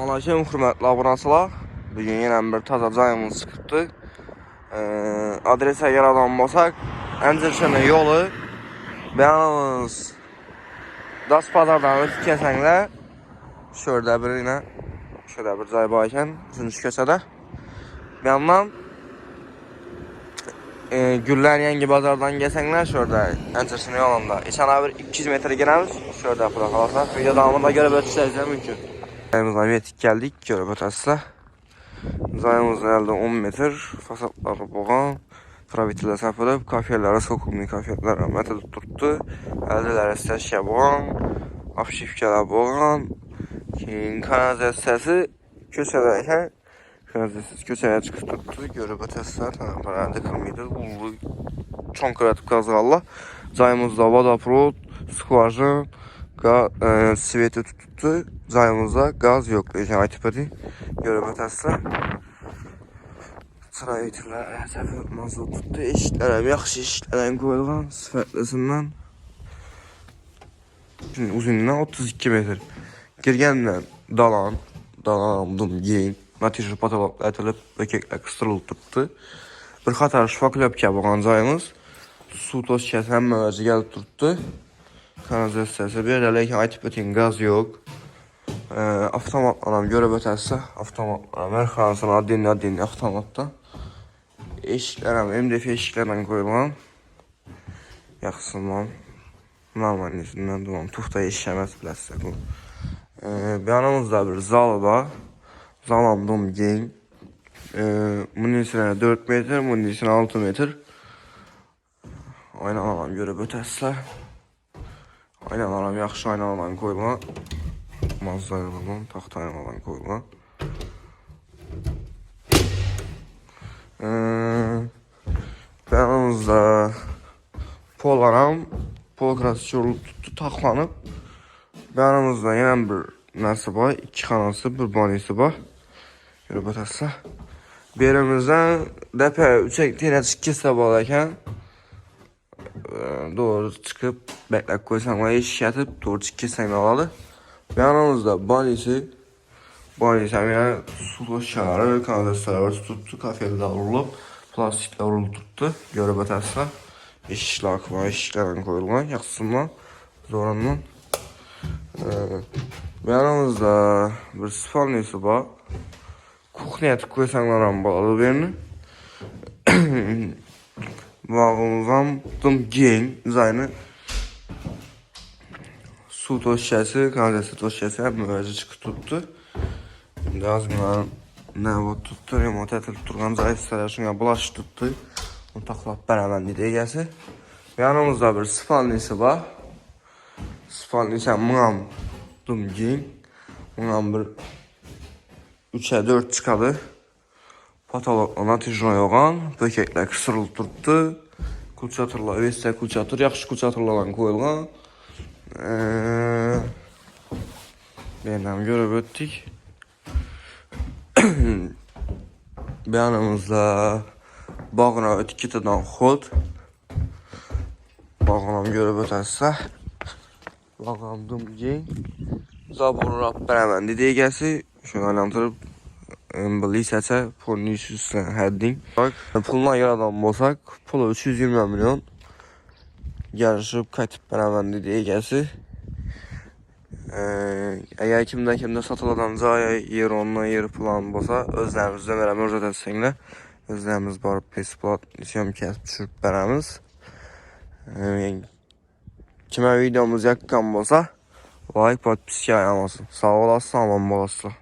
Salamünaleyküm hörmətli abunəçilər. Bugün yenə bir taza cayımız çıxıbdı. Adresə gəl adam bolsaq, Əncirşənə yolu beyanımız Daş Bazardan ötüb keçənglə şurada bir cay baykən üçüncü köçədə. Beyandan Güllər Yengi Bazardan geçənglə şurada Əncirşənə yolunda. İçana bir 200 metr girəmiz. Şurada bura qalasaq. Video davamında görə ötüşəcək mümkün. Zayımızdan yetik geldik, görüp ötəsilə. Zayımızdan elde 10 metr, fasadları boğan, travitirlə səpilib, kafelləri, sokulmi kafelləri mətəd tutdu. Əldiləri səşkə boğan, afşifkələr boğan, kanalizasiyası köçədəyən, kanalizasiyası köçəyə çıxıb tutdu, görüp ötəsilə, tərəflərdə kırmıydı, ulu, çon kreativ qazğalla. Zayımızda vodoprovod, skvajın, sveti tuttu. Cayımızda gaz yok. Yani tipadi görüp ötəsilə. Travitirlər əsəbi mazot tuttu. Eşiklərəm yaxşı eşiklərəm qoyulğan sifətlisindən. Uzunluğundan 32 metr. Girgəndən dalandım giyin. Natijə patolog ətilib bökəklə qıstırılıb tuttu. Bir xatar şfaklöpkə boğan cayımız. Su toz kəsən məvəci gəlib tuttu. Kanalizasiyası bir də lakin aytipetin gaz yok. Avtomatla görüp ötəsilə avtomatla mərxanasına adini avtomatda eşiklərəm MDF eşiklərlə qoyulan yaxşısından normal nesindən duman tufta eşikəməz biləsiz bu. Yanımızda bir zal var. Zalamdım gen. Bunun içine 4 metr, bunun içine 6 metr. Aynalarla görüp ötəsilə. Aynalarla yaxşı aynalarla qoyulan. Mazda aynalarla, taxta aynalarla qoyulan. Yanımızda pol krası çorulup tuttu, taxlanıb. Yanımızda yenə bir nəsi var, 2 xanası, bir banisi var. Görüb ötəsilə. Birimizdən dəpə 3 kesə bağlarkən doğru çıxıb, bəklək qoysanlar eşik yatıb, doğru kesən alalı. Yanımızda banisi həminə su doşkarı, kanalizasiyalar tuttu, kafedə vurulub, plastiklə vurulub tuttu. Görüb ötəsilə. Eşiklər akılan, eşiklərlə qoyulğan, yaxşısından, zorandan. Yanımızda bir spalnisi var. Kuxniyyə qoysanlar balalı birini. Bağımızdan gen dizaynı. Su toşkəsi, kanalizasiya toşkəsi həm müvəzi çıxıb tutdu. Şimdi az günlərin nə var tutdu, remont ətilib durğan cahistələr üçün bulaş tutdu. Onu taxlab bərəməndi deyəsi. Yanımızda bir spalnisi var. Spalnisi mınam gen. Mınam bir 3'ə 4 çıxadı. Patologla natijə yoğan, bökəklər qısırılıb tutdu. Kulçatırlar, öyrəsə kulçatır, yaxşı kulçatırlarla qoyulğan. Benim görüp öttük. Beyanımızda bağına etiketinden xod. Bağına görüp ötəsilə. Bağlamdım gen. Zaburu Rabber hemen dediği gəlsi. Şunu aylantırıb. Bu lisəçə pulunu 300 həddin. Puluna görə adam olsaq, pulu 320 milyon. Yarışıb katib bərəmən dediği gəlsi. Əgər kimdə satıladan caya yer ondan yer plan bolsa, özlərimizdə verəm özət etsənglə. Özlərimiz barıb pesiplat, nisiyəm kəsib düşürüb bərəmiz. Kimə videomuz yakkan bolsa, like, podpiski ayarlasın. Sağ olasın, aman bolasın.